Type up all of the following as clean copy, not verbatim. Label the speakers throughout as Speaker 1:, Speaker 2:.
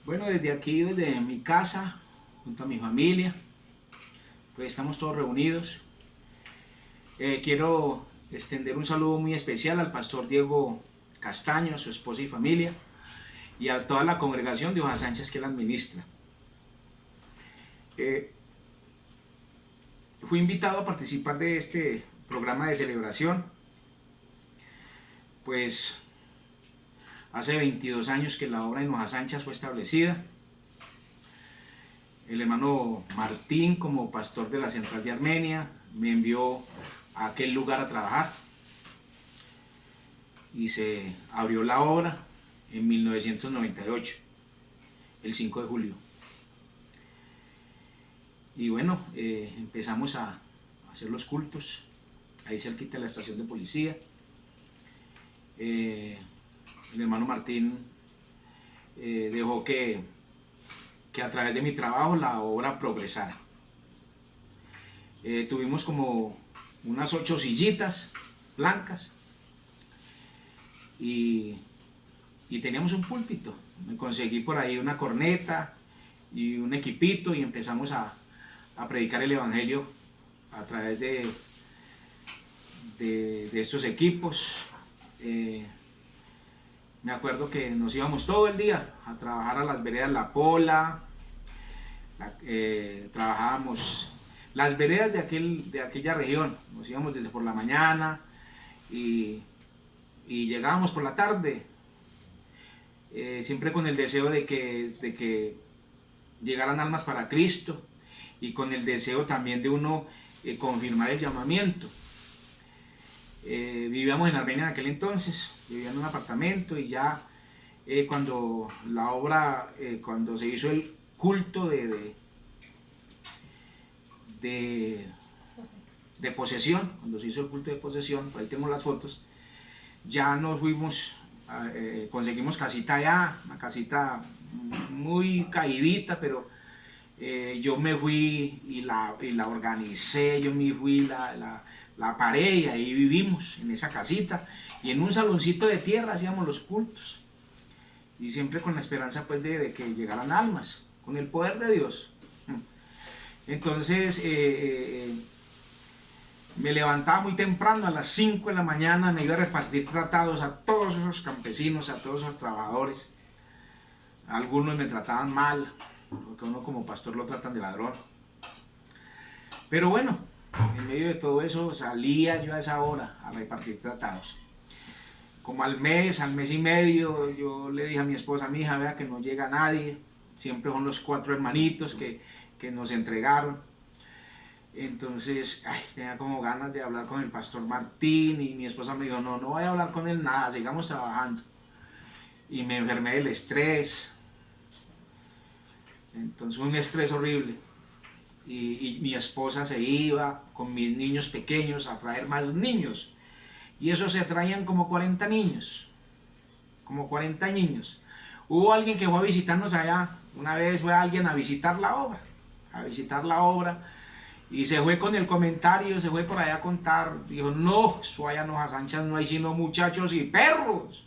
Speaker 1: Bueno, desde aquí, desde mi casa, junto a mi familia, pues estamos todos reunidos. Quiero extender un saludo muy especial al pastor Diego Castaño, a su esposa y familia, y a toda la congregación de Hoja Sánchez que la administra. Fui invitado a participar de este programa de celebración, pues hace 22 años que la obra en Hoja Sánchez fue establecida. El hermano Martín, como pastor de la Central de Armenia, me envió a aquel lugar a trabajar y se abrió la obra en 1998, el 5 de julio. Y bueno, empezamos a hacer los cultos ahí cerquita de la estación de policía. El hermano Martín dejó que a través de mi trabajo la obra progresara. Tuvimos como unas 8 sillitas blancas y teníamos un púlpito. Me conseguí por ahí una corneta y un equipito y empezamos a predicar el evangelio a través de estos equipos. Me acuerdo que nos íbamos todo el día a trabajar a las veredas La Pola. Trabajábamos las veredas de aquella región. Nos íbamos desde por la mañana y llegábamos por la tarde, siempre con el deseo de que llegaran almas para Cristo y con el deseo también de uno confirmar el llamamiento. Vivíamos en Armenia en aquel entonces, vivía en un apartamento y ya cuando la obra, cuando se hizo el culto de posesión, cuando se hizo el culto de posesión, por ahí tengo las fotos, ya nos fuimos, conseguimos casita allá, una casita muy caidita, pero yo me fui y la organicé, yo me fui, la paré y ahí vivimos, en esa casita, y en un saloncito de tierra hacíamos los cultos, y siempre con la esperanza pues de que llegaran almas, con el poder de Dios. Entonces me levantaba muy temprano, a las 5 de la mañana, me iba a repartir tratados a todos esos campesinos, a todos esos trabajadores. Algunos me trataban mal, porque uno como pastor lo tratan de ladrón. Pero bueno, en medio de todo eso salía yo a esa hora a repartir tratados. Como al mes y medio, yo le dije a mi esposa, mi hija, vea que no llega nadie. Siempre son los 4 hermanitos que nos entregaron. Entonces, tenía como ganas de hablar con el pastor Martín y mi esposa me dijo, no voy a hablar con él nada, sigamos trabajando. Y me enfermé del estrés. Entonces, un estrés horrible. Y mi esposa se iba con mis niños pequeños a traer más niños. Y eso se traían como 40 niños. Como 40 niños. Hubo alguien que fue a visitarnos allá. Una vez fue alguien a visitar la obra. Y se fue con el comentario, se fue por allá a contar. Dijo, no, eso allá en Hoja Sánchez no hay sino muchachos y perros.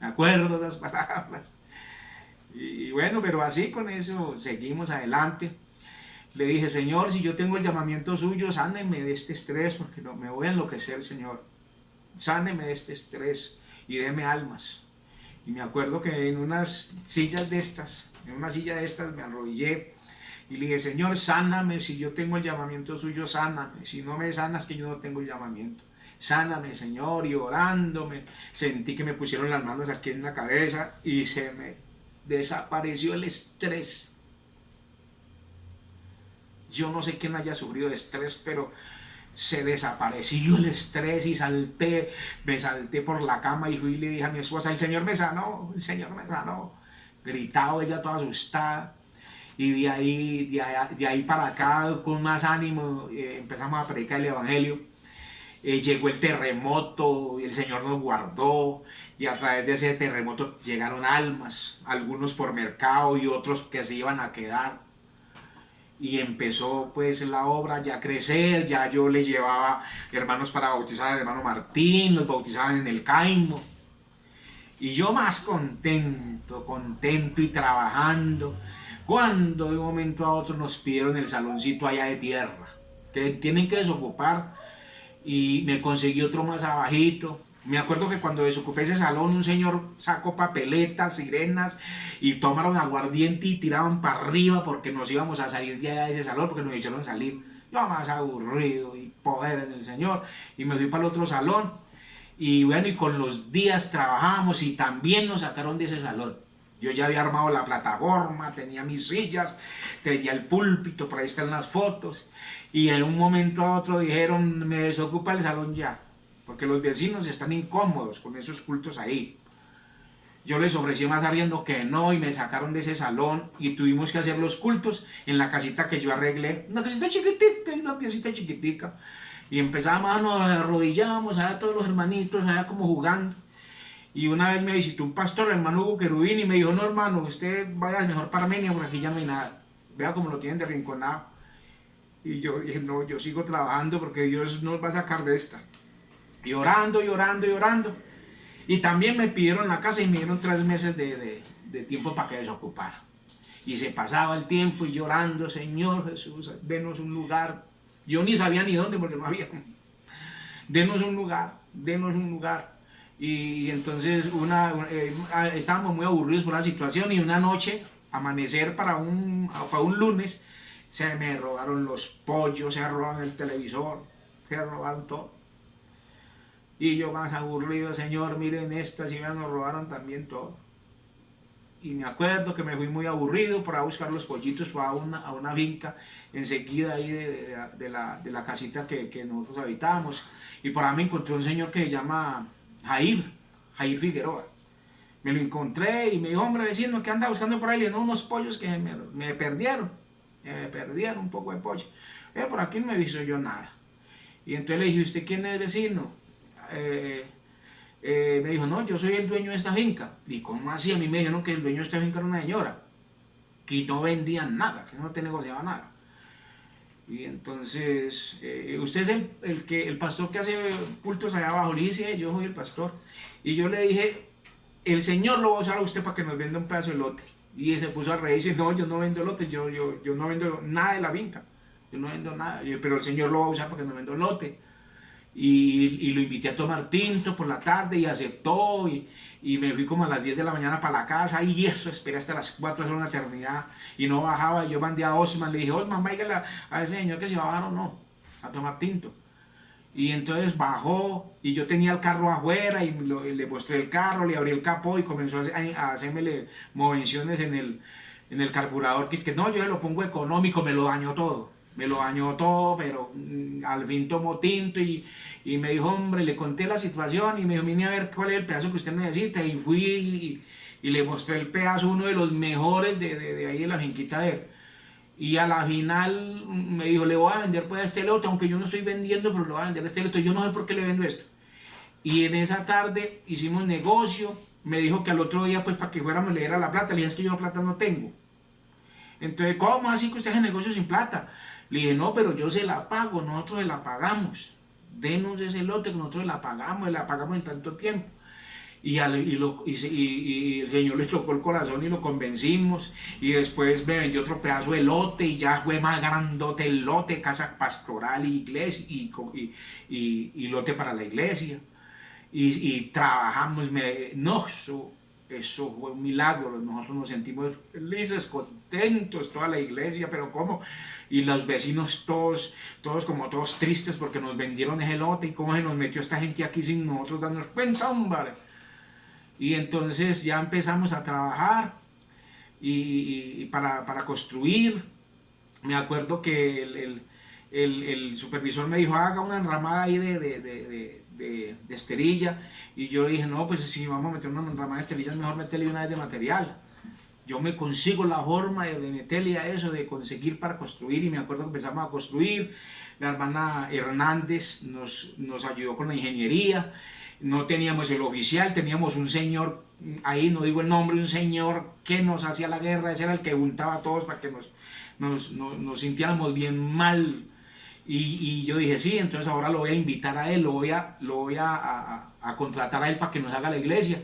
Speaker 1: Me acuerdo de esas palabras. Y bueno, pero así con eso seguimos adelante. Le dije, Señor, si yo tengo el llamamiento suyo, sáneme de este estrés, porque no, me voy a enloquecer, Señor. Sáneme de este estrés y déme almas. Y me acuerdo que en una silla de estas me arrodillé y le dije, Señor, sáname, si yo tengo el llamamiento suyo, sáname. Si no me sanas, que yo no tengo el llamamiento. Sáname, Señor, y orándome, sentí que me pusieron las manos aquí en la cabeza y se me desapareció el estrés. Yo no sé quién haya sufrido de estrés, pero se desapareció el estrés y me salté por la cama y fui y le dije a mi esposa, el Señor me sanó. Gritaba ella toda asustada. Y de ahí para acá, con más ánimo, empezamos a predicar el evangelio. Llegó el terremoto y el Señor nos guardó, y a través de ese terremoto llegaron almas, algunos por mercado y otros que se iban a quedar. Y empezó pues la obra ya a crecer, ya yo le llevaba hermanos para bautizar al hermano Martín, los bautizaban en el Caimo. Y yo más contento y trabajando, cuando de un momento a otro nos pidieron el saloncito allá de tierra, que tienen que desocupar, y me conseguí otro más abajito. Me acuerdo que cuando desocupé ese salón, un señor sacó papeletas, sirenas, y tomaron aguardiente y tiraban para arriba porque nos íbamos a salir de allá de ese salón, porque nos hicieron salir. Yo más aburrido y poder en el señor, y me fui para el otro salón. Y bueno, y con los días trabajamos y también nos sacaron de ese salón. Yo ya había armado la plataforma, tenía mis sillas, tenía el púlpito, por ahí están las fotos. Y en un momento a otro dijeron, me desocupa el salón ya, porque los vecinos están incómodos con esos cultos ahí. Yo les ofrecí más arriendo que no y me sacaron de ese salón y tuvimos que hacer los cultos en la casita que yo arreglé. Una casita chiquitica y una piecita chiquitica. Y empezamos, nos arrodillamos, allá todos los hermanitos, allá como jugando. Y una vez me visitó un pastor, el hermano Hugo Querubín, y me dijo, no hermano, usted vaya mejor para Armenia, porque aquí ya no hay nada. Vea cómo lo tienen de rinconado. Y yo dije, no, yo sigo trabajando porque Dios nos va a sacar de esta. Y orando, y orando, y orando. Y también me pidieron la casa y me dieron 3 meses de tiempo para que desocupara. Y se pasaba el tiempo y llorando, Señor Jesús, denos un lugar. Yo ni sabía ni dónde porque no había. Denos un lugar, denos un lugar. Y entonces estábamos muy aburridos por la situación y una noche, amanecer para un lunes, se me robaron los pollos, se robaron el televisor, se robaron todo. Y yo más aburrido, Señor, miren estas, y me nos robaron también todo. Y me acuerdo que me fui muy aburrido para buscar los pollitos a una finca enseguida ahí de la casita que nosotros habitábamos. Y por ahí me encontré un señor que se llama Jair Figueroa. Me lo encontré y me dijo, hombre vecino, ¿qué anda buscando por ahí? Le dije, no, unos pollos que me perdieron. Me perdieron un poco de pollo. Por aquí no me he visto yo nada. Y entonces le dije, ¿usted quién es vecino? Me dijo, no, yo soy el dueño de esta finca. Y ¿cómo así? A mí me dijeron que el dueño de esta finca era una señora, que no vendían nada, que no te negociaba nada. Y entonces, usted es el pastor que hace cultos allá abajo. Le dice, yo soy el pastor. Y yo le dije, el Señor lo va a usar a usted para que nos venda un pedazo de lote. Y se puso a reír y dice, no, yo no vendo lotes, yo no vendo nada de la finca. Yo no vendo nada, pero el Señor lo va a usar para que nos venda un lote. Y lo invité a tomar tinto por la tarde y aceptó, y me fui como a las 10 de la mañana para la casa, y eso, esperé hasta las 4, era una eternidad, y no bajaba. Y yo mandé a Osman, le dije, Osman, váyale a ese señor que se va a bajar o no, a tomar tinto. Y entonces bajó, y yo tenía el carro afuera, y le mostré el carro, le abrí el capó, y comenzó a hacerme movenciones en el carburador, que es que no, yo se lo pongo económico, me lo dañó todo. Me lo dañó todo, pero al fin tomó tinto y me dijo, hombre, le conté la situación y me dijo, vine a ver cuál es el pedazo que usted necesita. Y fui y le mostré el pedazo, uno de los mejores de ahí de la finquita de él. Y a la final me dijo, le voy a vender pues este lote, aunque yo no estoy vendiendo, pero le voy a vender este lote. Yo no sé por qué le vendo esto. Y en esa tarde hicimos negocio. Me dijo que al otro día, pues para que fuéramos le diera la plata. Le dije, es que yo plata no tengo. Entonces, ¿cómo así que usted hace negocio sin plata? Le dije, no, pero yo se la pago, nosotros se la pagamos. Denos ese lote que nosotros la pagamos en tanto tiempo. Y el Señor le chocó el corazón y lo convencimos. Y después me vendió otro pedazo de lote y ya fue más grandote el lote, casa pastoral y iglesia, y lote para la iglesia. Y trabajamos, eso fue un milagro. Nosotros nos sentimos felices, contentos, toda la iglesia, pero ¿cómo? Y los vecinos todos como todos tristes porque nos vendieron ese lote y cómo se nos metió esta gente aquí sin nosotros darnos cuenta, hombre. Y entonces ya empezamos a trabajar y para construir. Me acuerdo que el supervisor me dijo, haga una enramada ahí de esterilla, y yo le dije, no, pues si vamos a meter una enramada de esterilla es mejor meterle una vez de material. Yo me consigo la forma de meterle a eso, de conseguir para construir. Y me acuerdo que empezamos a construir. La hermana Hernández nos ayudó con la ingeniería. No teníamos el oficial, teníamos un señor, ahí no digo el nombre, un señor que nos hacía la guerra. Ese era el que juntaba a todos para que nos sintiéramos bien mal. Y yo dije, sí, entonces ahora lo voy a invitar a él, lo voy a contratar a él para que nos haga la iglesia.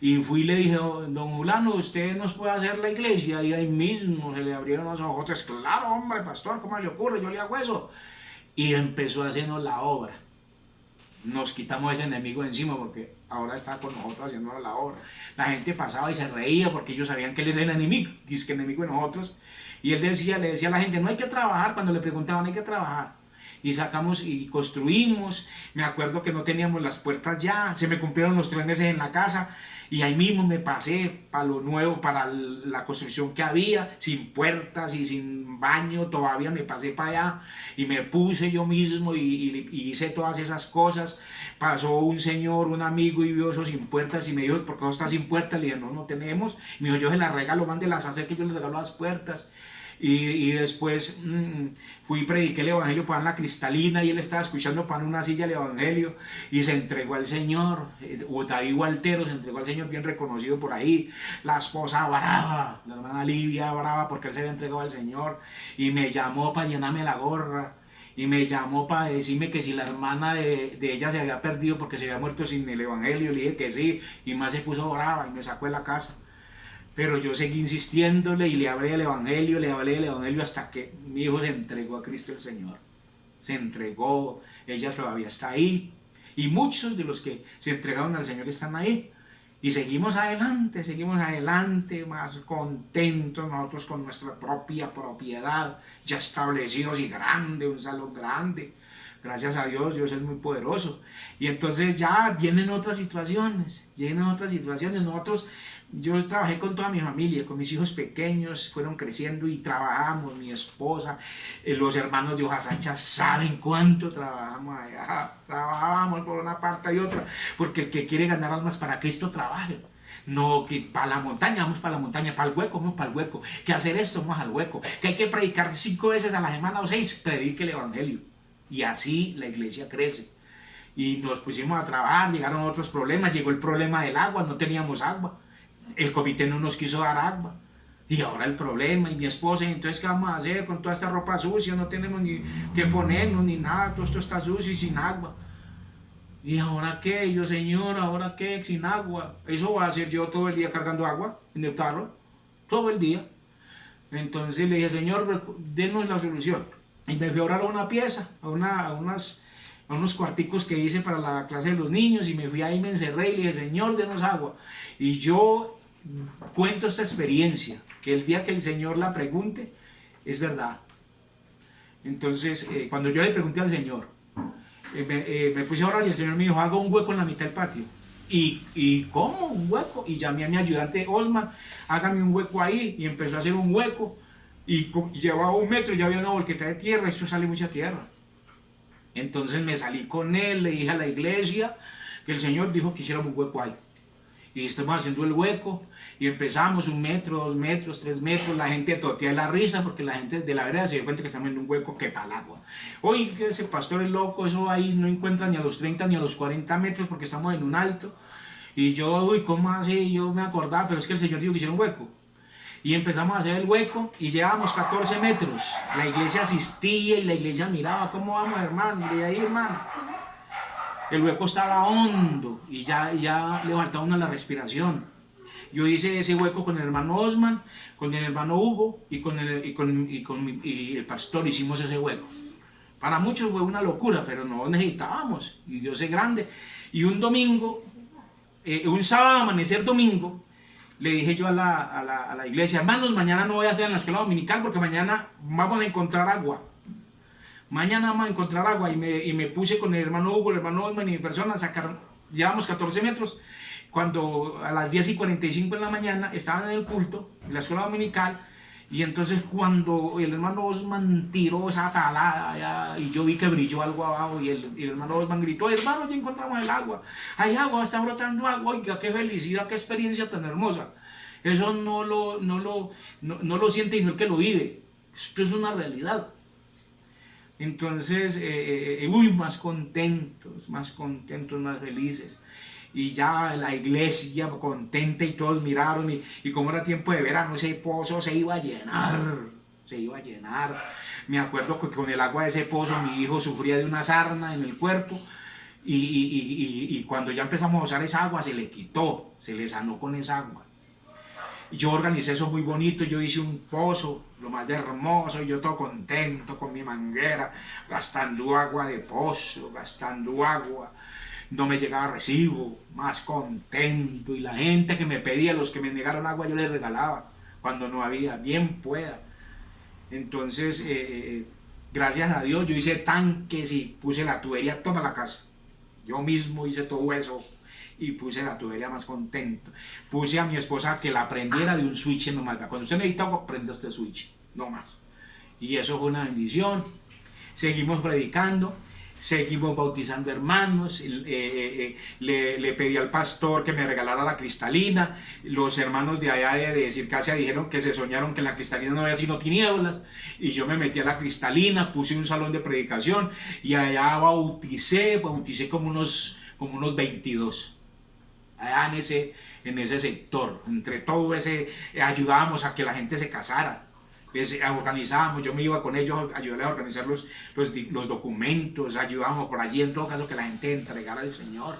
Speaker 1: Y fui y le dije, don Julano, ¿usted nos puede hacer la iglesia? Y ahí mismo se le abrieron los ojos. Claro, hombre, pastor, ¿cómo le ocurre? Yo le hago eso. Y empezó a hacernos la obra. Nos quitamos ese enemigo de encima porque ahora está con nosotros haciendo la obra. La gente pasaba y se reía porque ellos sabían que él era el enemigo, dice que enemigo de nosotros. Y él le decía a la gente, no hay que trabajar, cuando le preguntaban hay que trabajar. Y sacamos y construimos. Me acuerdo que no teníamos las puertas ya, se me cumplieron los 3 meses en la casa y ahí mismo me pasé para lo nuevo, para la construcción que había, sin puertas y sin baño, todavía me pasé para allá y me puse yo mismo y hice todas esas cosas. Pasó un señor, un amigo y vio eso sin puertas y me dijo, ¿por qué no está sin puertas? Le dije, no, no tenemos. Me dijo, yo se las regalo, mándelas a hacer que yo les regalo las puertas. Y después fui y prediqué el evangelio para la Cristalina y él estaba escuchando para una silla el evangelio y se entregó al Señor. David Waltero se entregó al Señor, bien reconocido por ahí. La esposa brava, la hermana Livia brava porque él se había entregado al Señor y me llamó para llenarme la gorra. Y me llamó para decirme que si la hermana de ella se había perdido porque se había muerto sin el evangelio. Le dije que sí, y más se puso brava y me sacó de la casa. Pero yo seguí insistiéndole y le hablé el evangelio hasta que mi hijo se entregó a Cristo el Señor. Se entregó, ella todavía está ahí. Y muchos de los que se entregaron al Señor están ahí. Y seguimos adelante, más contentos nosotros con nuestra propia propiedad, ya establecidos y grande, un salón grande. Gracias a Dios, Dios es muy poderoso. Y entonces ya vienen otras situaciones, Nosotros, yo trabajé con toda mi familia, con mis hijos pequeños, fueron creciendo y trabajamos, mi esposa, los hermanos de Hojas Anchas saben cuánto trabajamos allá. Trabajábamos por una parte y otra, porque el que quiere ganar almas para Cristo trabaje. No, que para la montaña, vamos para la montaña, para el hueco, vamos para el hueco, que hacer esto, vamos al hueco, que hay que predicar 5 veces a la semana o 6, predique el evangelio. Y así la iglesia crece. Y nos pusimos a trabajar, llegaron otros problemas, llegó el problema del agua, no teníamos agua. El comité no nos quiso dar agua. Y ahora el problema, y mi esposa, entonces ¿qué vamos a hacer con toda esta ropa sucia? No tenemos ni que ponernos ni nada, todo esto está sucio y sin agua. ¿Y ahora qué? Y yo, Señor, ¿ahora qué? Sin agua. Eso va a hacer yo todo el día cargando agua en el carro, todo el día. Entonces le dije, Señor, denos la solución. Y me fui a orar a una pieza, a unos cuarticos que hice para la clase de los niños, y me fui ahí, me encerré y le dije, Señor, denos agua. Y yo cuento esta experiencia, que el día que el Señor la pregunte, es verdad. Entonces, cuando yo le pregunté al Señor, me puse a orar y el Señor me dijo, haga un hueco en la mitad del patio. ¿Y cómo? ¿Un hueco? Y llamé a mi ayudante Osman, hágame un hueco ahí, y empezó a hacer un hueco. Y llevaba 1 metro y ya había una volqueta de tierra, eso sale mucha tierra. Entonces me salí con él, le dije a la iglesia que el Señor dijo que hiciéramos un hueco ahí. Y estamos haciendo el hueco y empezamos 1 metro, 2 metros, 3 metros, la gente totea la risa porque la gente de la vereda se dio cuenta que estamos en un hueco que para el agua. Oye, que ese pastor es loco, eso ahí no encuentra ni a los 30 ni a los 40 metros porque estamos en un alto. Y yo, uy, ¿cómo así? Yo me acordaba, pero es que el Señor dijo que hiciera un hueco. Y empezamos a hacer el hueco y llevábamos 14 metros. La iglesia asistía y la iglesia miraba, ¿cómo vamos, hermano? Y de ahí, hermano. El hueco estaba hondo y ya le faltaba una la respiración. Yo hice ese hueco con el hermano Osman, con el hermano Hugo y con el pastor hicimos ese hueco. Para muchos fue una locura, pero no necesitábamos. Y Dios es grande. Y un domingo, un sábado, amanecer domingo, le dije yo a la iglesia, hermanos, mañana no voy a hacer en la escuela dominical porque mañana vamos a encontrar agua. Mañana vamos a encontrar agua. Y me puse con el hermano Hugo, el hermano Osman y mi persona a sacar, llevamos 14 metros. Cuando a las 10:45 de la mañana estaban en el culto, en la escuela dominical, y entonces cuando el hermano Osman tiró esa palada y yo vi que brilló algo abajo y el hermano Osman gritó, hermano, ya encontramos el agua, hay agua, está brotando agua, oiga, qué felicidad, qué experiencia tan hermosa. Eso no lo siente y no el que lo vive, esto es una realidad. Entonces, más contentos, más felices. Y ya la iglesia contenta y todos miraron y como era tiempo de verano, ese pozo se iba a llenar. Me acuerdo que con el agua de ese pozo mi hijo sufría de una sarna en el cuerpo y cuando ya empezamos a usar esa agua se le quitó, se le sanó con esa agua. Y yo organicé eso muy bonito, yo hice un pozo, lo más de hermoso, y yo todo contento con mi manguera, gastando agua de pozo, gastando agua. No me llegaba recibo, más contento, y la gente que me pedía, los que me negaron agua, yo les regalaba, cuando no había, bien pueda. Entonces, gracias a Dios, yo hice tanques y puse la tubería toda la casa. Yo mismo hice todo eso y puse la tubería más contento. Puse a mi esposa que la prendiera de un switch nomás. Cuando usted necesita agua, prenda este switch, no más. Y eso fue una bendición. Seguimos predicando, seguimos bautizando hermanos. Le pedí al pastor que me regalara la cristalina. Los hermanos de allá de Circasia dijeron que se soñaron que en la cristalina no había sino tinieblas. Y yo me metí a la cristalina, puse un salón de predicación y allá bauticé como unos 22. Allá en ese sector, entre todo ese, ayudábamos a que la gente se casara, organizábamos, yo me iba con ellos, ayudarles a organizar los documentos, ayudábamos por allí en todo caso que la gente entregara al Señor.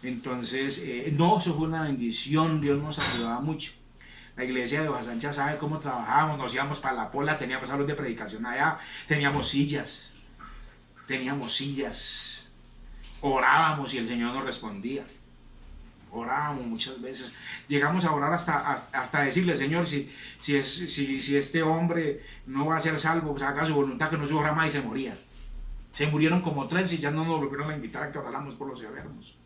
Speaker 1: Entonces, no, eso fue una bendición, Dios nos ayudaba mucho. La iglesia de Hoja Sancha sabe cómo trabajábamos, nos íbamos para la Pola, teníamos salas de predicación allá, teníamos sillas, orábamos y el Señor nos respondía. Orábamos muchas veces, llegamos a orar hasta decirle: Señor, si este hombre no va a ser salvo, pues haga su voluntad, que no sufra más. Y se moría. Se murieron como 3 y ya no nos volvieron a invitar a que oráramos por los enfermos,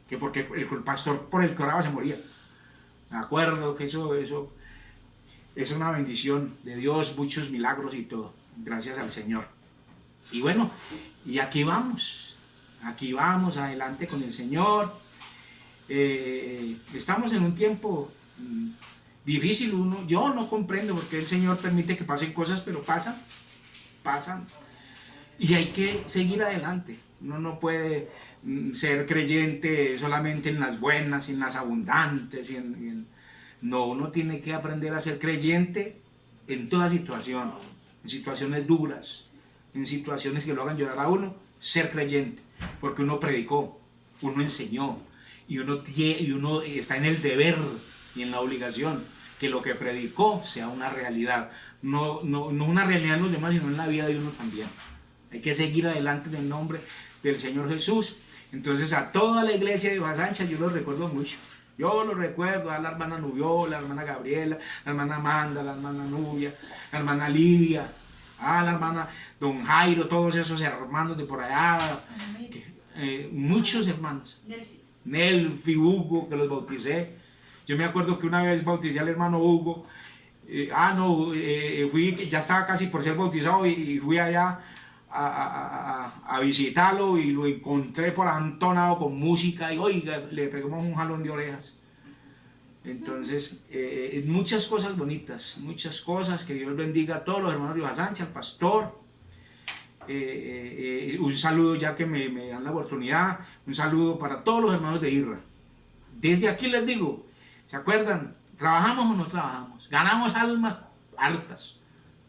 Speaker 1: que porque el pastor por el que oraba se moría. Me acuerdo que eso es una bendición de Dios, muchos milagros y todo, gracias al Señor. Y bueno, y aquí vamos adelante con el Señor. Estamos en un tiempo difícil. Yo no comprendo por qué el Señor permite que pasen cosas, pero pasan, y hay que seguir adelante. Uno no puede ser creyente solamente en las buenas, en las abundantes, no, uno tiene que aprender a ser creyente en toda situación, en situaciones duras, en situaciones que lo hagan llorar a uno, ser creyente, porque uno predicó, uno enseñó, y uno está en el deber y en la obligación que lo que predicó sea una realidad, no una realidad en los demás, sino en la vida de uno también. Hay que seguir adelante en el nombre del Señor Jesús. Entonces, a toda la iglesia de Hoja Sancha yo los recuerdo mucho. Yo los recuerdo a la hermana Nubiola, la hermana Gabriela, la hermana Amanda, la hermana Nubia, la hermana Livia, a la hermana Don Jairo, todos esos hermanos de por allá, muchos hermanos. Nelfi, Hugo, que los bauticé. Yo me acuerdo que una vez bauticé al hermano Hugo. Ya estaba casi por ser bautizado y fui allá a visitarlo y lo encontré por entonado con música y oiga, le pegamos un jalón de orejas. Entonces, muchas cosas bonitas, muchas cosas. Que Dios bendiga a todos los hermanos de Hoja Sancha, al pastor. Un saludo, ya que me dan la oportunidad, un saludo para todos los hermanos de IRRA. Desde aquí les digo, ¿se acuerdan? ¿Trabajamos o no trabajamos? Ganamos almas hartas,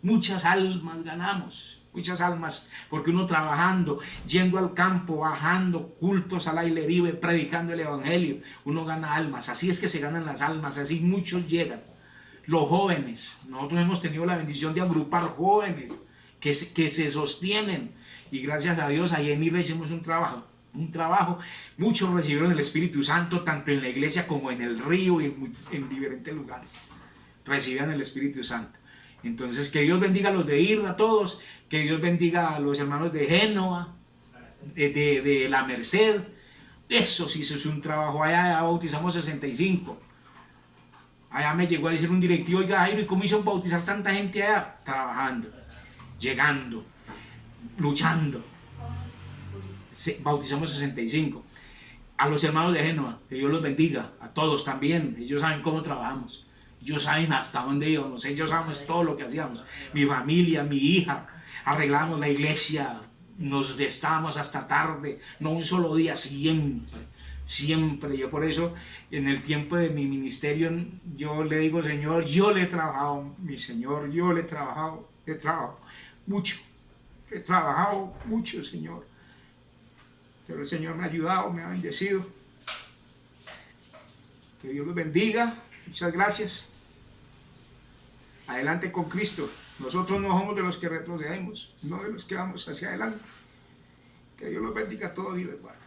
Speaker 1: muchas almas ganamos, muchas almas, porque uno trabajando, yendo al campo, bajando cultos al aire libre, predicando el evangelio, uno gana almas. Así es que se ganan las almas, así muchos llegan. Los jóvenes, nosotros hemos tenido la bendición de agrupar jóvenes que se sostienen, y gracias a Dios ahí en IRRA hicimos un trabajo, muchos recibieron el Espíritu Santo, tanto en la iglesia como en el río y en diferentes lugares, recibían el Espíritu Santo. Entonces, que Dios bendiga a los de IRRA, a todos, que Dios bendiga a los hermanos de Génova, de La Merced. Eso sí, eso es un trabajo. Allá bautizamos 65. Allá me llegó a decir un directivo: oiga, Jairo, ¿y cómo hizo bautizar tanta gente allá? Trabajando, llegando, luchando. Bautizamos 65. A los hermanos de Génova, que Dios los bendiga, a todos también. Ellos saben cómo trabajamos, ellos saben hasta dónde íbamos, ellos saben todo lo que hacíamos. Mi familia, mi hija, arreglamos la iglesia, nos estábamos hasta tarde, no un solo día, siempre. Yo por eso, en el tiempo de mi ministerio, yo le digo: Señor, yo le he trabajado, mi Señor, yo le he trabajado mucho, Señor. Pero el Señor me ha ayudado, me ha bendecido. Que Dios los bendiga. Muchas gracias. Adelante con Cristo. Nosotros no somos de los que retrocedemos, no de los que vamos hacia adelante. Que Dios los bendiga a todos y les guarde.